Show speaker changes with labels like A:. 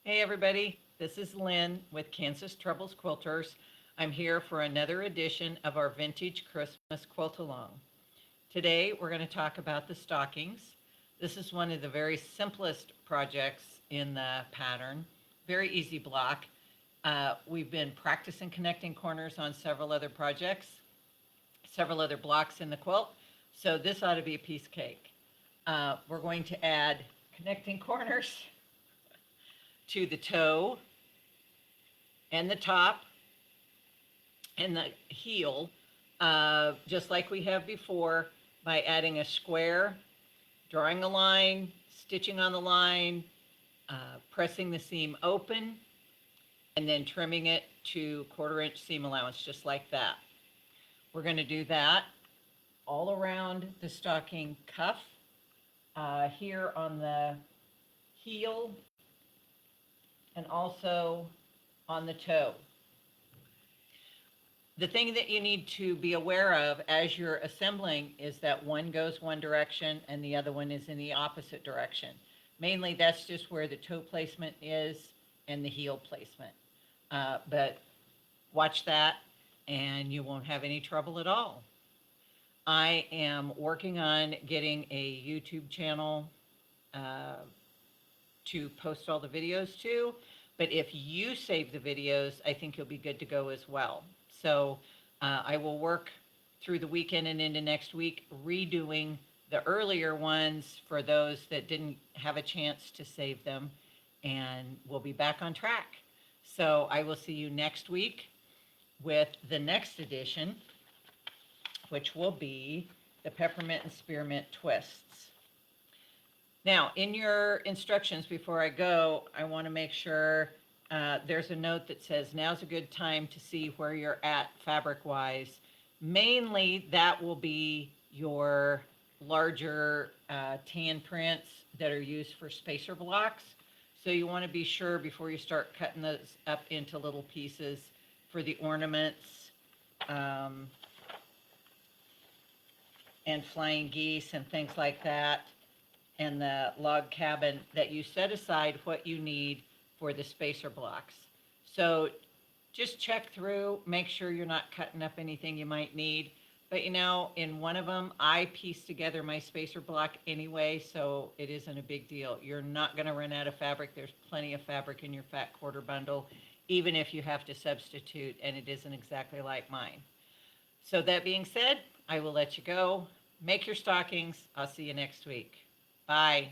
A: Hey everybody, this is Lynn with Kansas Troubles Quilters. I'm here for another edition of our Vintage Christmas Quilt Along. Today we're going to talk about the stockings. This is one of the very simplest projects in the pattern. Very easy block. We've been practicing connecting corners on several other projects, several other blocks in the quilt, so this ought to be a piece of cake. We're going to add connecting corners to the toe and the top and the heel, just like we have before, by adding a square, drawing a line, stitching on the line, pressing the seam open, and then trimming it to 1/4 inch seam allowance, just like that. We're going to do that all around the stocking cuff, here on the heel, and also on the toe. The thing that you need to be aware of as you're assembling is that one goes one direction and the other one is in the opposite direction. Mainly that's just where the toe placement is and the heel placement. But watch that and you won't have any trouble at all. I am working on getting a YouTube channel to post all the videos to, but if you save the videos, I think you'll be good to go as well. So I will work through the weekend and into next week redoing the earlier ones for those that didn't have a chance to save them, and we'll be back on track. So I will see you next week with the next edition, which will be the peppermint and spearmint twists. Now, in your instructions before I go, I want to make sure there's a note that says now's a good time to see where you're at fabric-wise. Mainly, that will be your larger tan prints that are used for spacer blocks. So you want to be sure before you start cutting those up into little pieces for the ornaments and flying geese and things like that, and the log cabin, that you set aside what you need for the spacer blocks. So just check through, make sure you're not cutting up anything you might need. But you know, in one of them, I pieced together my spacer block anyway, so it isn't a big deal. You're not going to run out of fabric. There's plenty of fabric in your fat quarter bundle, even if you have to substitute and it isn't exactly like mine. So that being said, I will let you go. Make your stockings. I'll see you next week. Bye.